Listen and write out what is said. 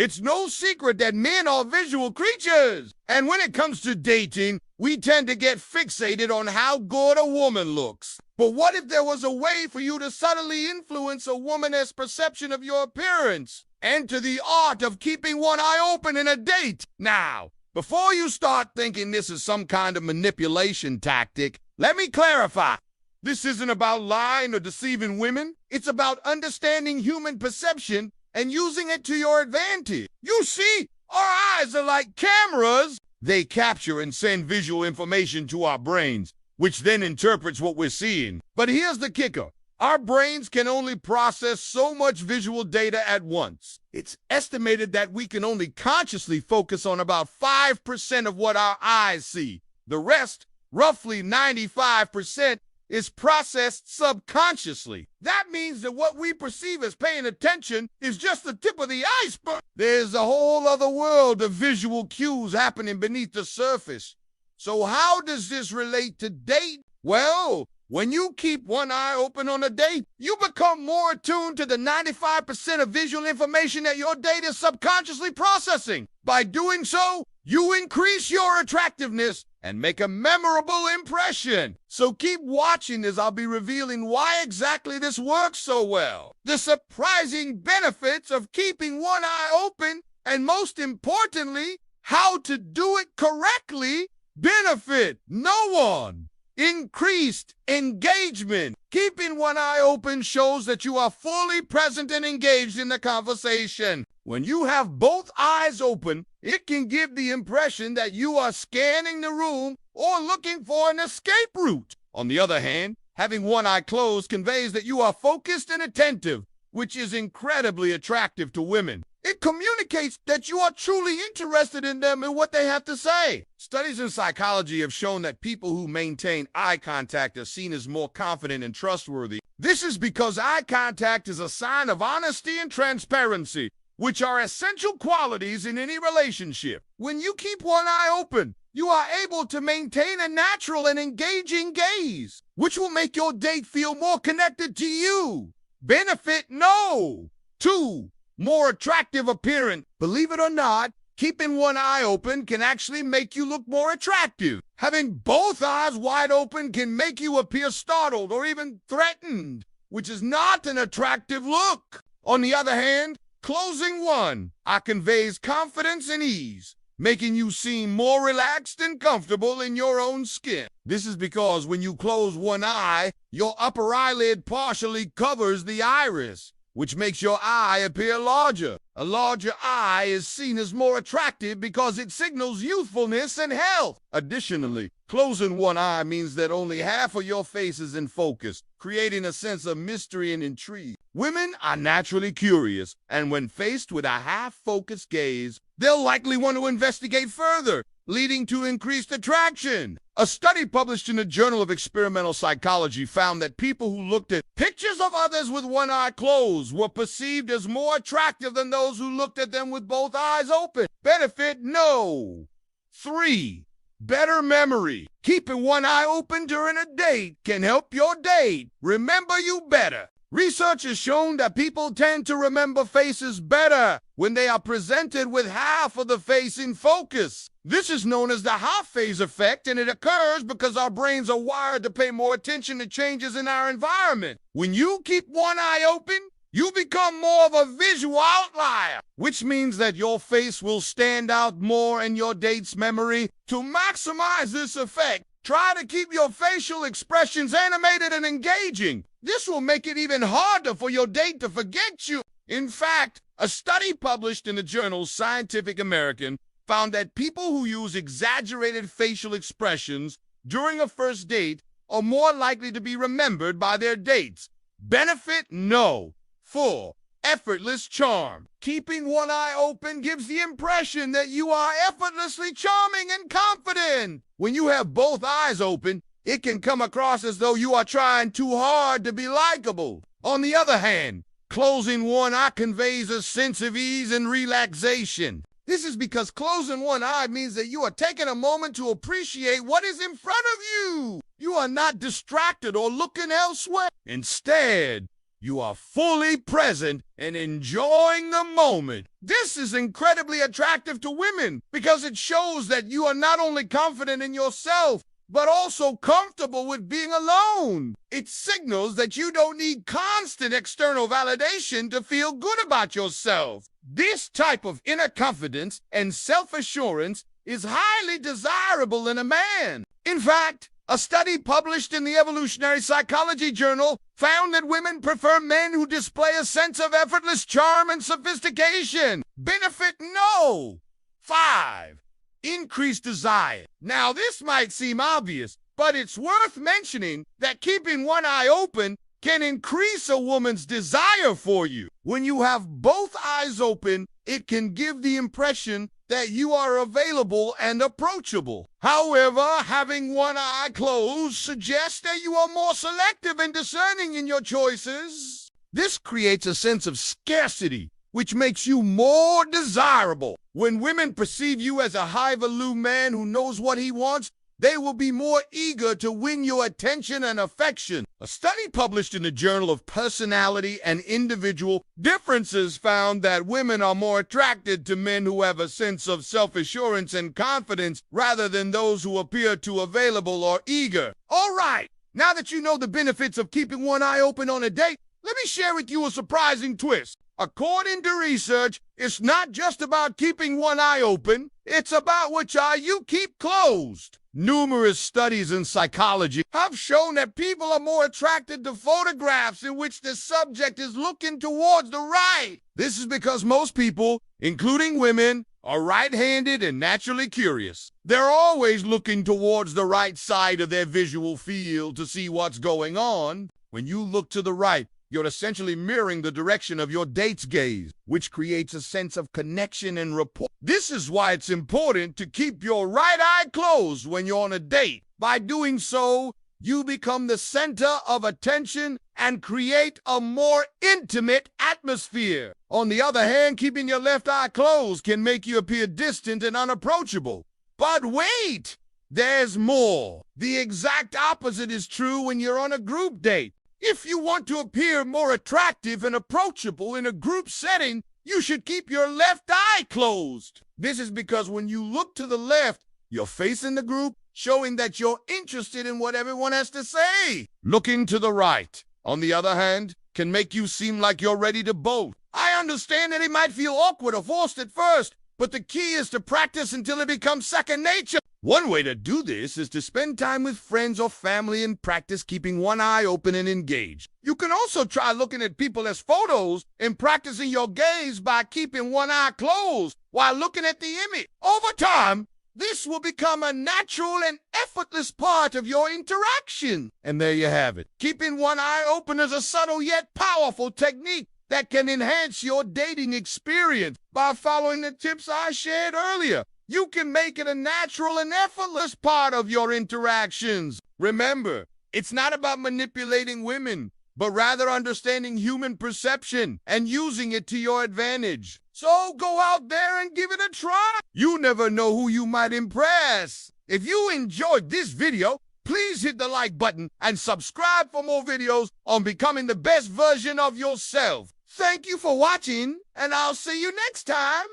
It's no secret that men are visual creatures. And when it comes to dating, we tend to get fixated on how good a woman looks. But what if there was a way for you to subtly influence a woman's perception of your appearance? Enter the art of keeping one eye open in a date. Now, before you start thinking this is some kind of manipulation tactic, let me clarify. This isn't about lying or deceiving women. It's about understanding human perception and using it to your advantage. You see, our eyes are like cameras. They capture and send visual information to our brains, which then interprets what we're seeing. But here's the kicker. Our brains can only process so much visual data at once. It's estimated that we can only consciously focus on about 5% of what our eyes see. The rest, roughly 95%, is processed subconsciously. That means that what we perceive as paying attention is just the tip of the iceberg. There's a whole other world of visual cues happening beneath the surface. So how does this relate to dating? Well, when you keep one eye open on a date, you become more attuned to the 95% of visual information that your date is subconsciously processing. By doing so, you increase your attractiveness and make a memorable impression. So keep watching as I'll be revealing why exactly this works so well, the surprising benefits of keeping one eye open, and most importantly, how to do it correctly benefit no one. Increased engagement. Keeping one eye open shows that you are fully present and engaged in the conversation. When you have both eyes open, it can give the impression that you are scanning the room or looking for an escape route. On the other hand, having one eye closed conveys that you are focused and attentive, which is incredibly attractive to women. It communicates that you are truly interested in them and what they have to say. Studies in psychology have shown that people who maintain eye contact are seen as more confident and trustworthy. This is because eye contact is a sign of honesty and transparency, which are essential qualities in any relationship. When you keep one eye open, you are able to maintain a natural and engaging gaze, which will make your date feel more connected to you. Benefit no. 2. More attractive appearance. Believe it or not, keeping one eye open can actually make you look more attractive. Having both eyes wide open can make you appear startled or even threatened, which is not an attractive look. On the other hand, closing one eye conveys confidence and ease, making you seem more relaxed and comfortable in your own skin. This is because when you close one eye, your upper eyelid partially covers the iris, which makes your eye appear larger. A larger eye is seen as more attractive because it signals youthfulness and health. Additionally, closing one eye means that only half of your face is in focus, creating a sense of mystery and intrigue. Women are naturally curious, and when faced with a half-focused gaze, they'll likely want to investigate further, leading to increased attraction. A study published in the Journal of Experimental Psychology found that people who looked at pictures of others with one eye closed were perceived as more attractive than those who looked at them with both eyes open. Benefit no. 3. Better memory. Keeping one eye open during a date can help your date remember you better. Research has shown that people tend to remember faces better when they are presented with half of the face in focus. This is known as the half phase effect, and it occurs because our brains are wired to pay more attention to changes in our environment. When you keep one eye open, you become more of a visual outlier, which means that your face will stand out more in your date's memory. To maximize this effect, try to keep your facial expressions animated and engaging. This will make it even harder for your date to forget you. In fact, a study published in the journal Scientific American found that people who use exaggerated facial expressions during a first date are more likely to be remembered by their dates. Benefit no. 4. Effortless charm. Keeping one eye open gives the impression that you are effortlessly charming and confident. When you have both eyes open, it can come across as though you are trying too hard to be likable. On the other hand, closing one eye conveys a sense of ease and relaxation. This is because closing one eye means that you are taking a moment to appreciate what is in front of you. You are not distracted or looking elsewhere. Instead, You are fully present and enjoying the moment. This is incredibly attractive to women because it shows that you are not only confident in yourself, but also comfortable with being alone. It signals that you don't need constant external validation to feel good about yourself. This type of inner confidence and self-assurance is highly desirable in a man. In fact, a study published in the Evolutionary Psychology Journal found that women prefer men who display a sense of effortless charm and sophistication. Benefit no. 5. Increased desire. Now, this might seem obvious, but it's worth mentioning that keeping one eye open can increase a woman's desire for you. When you have both eyes open, it can give the impression that you are available and approachable. However, having one eye closed suggests that you are more selective and discerning in your choices. This creates a sense of scarcity, which makes you more desirable. When women perceive you as a high-value man who knows what he wants, they will be more eager to win your attention and affection. A study published in the Journal of Personality and Individual Differences found that women are more attracted to men who have a sense of self-assurance and confidence rather than those who appear too available or eager. All right, now that you know the benefits of keeping one eye open on a date, let me share with you a surprising twist. According to research, it's not just about keeping one eye open, it's about which eye you keep closed. Numerous studies in psychology have shown that people are more attracted to photographs in which the subject is looking towards the right. This is because most people, including women, are right-handed and naturally curious. They're always looking towards the right side of their visual field to see what's going on. When you look to the right, you're essentially mirroring the direction of your date's gaze, which creates a sense of connection and rapport. This is why it's important to keep your right eye closed when you're on a date. By doing so, you become the center of attention and create a more intimate atmosphere. On the other hand, keeping your left eye closed can make you appear distant and unapproachable. But wait, there's more. The exact opposite is true when you're on a group date. If you want to appear more attractive and approachable in a group setting, you should keep your left eye closed. This is because when you look to the left, you're facing the group, showing that you're interested in what everyone has to say. Looking to the right, on the other hand, can make you seem like you're ready to bolt. I understand that it might feel awkward or forced at first, but the key is to practice until it becomes second nature. One way to do this is to spend time with friends or family and practice keeping one eye open and engaged. You can also try looking at people as photos and practicing your gaze by keeping one eye closed while looking at the image. Over time, this will become a natural and effortless part of your interaction. And there you have it. Keeping one eye open is a subtle yet powerful technique that can enhance your dating experience. By following the tips I shared earlier, you can make it a natural and effortless part of your interactions. Remember, it's not about manipulating women, but rather understanding human perception and using it to your advantage. So go out there and give it a try. You never know who you might impress. If you enjoyed this video, please hit the like button and subscribe for more videos on becoming the best version of yourself. Thank you for watching, and I'll see you next time.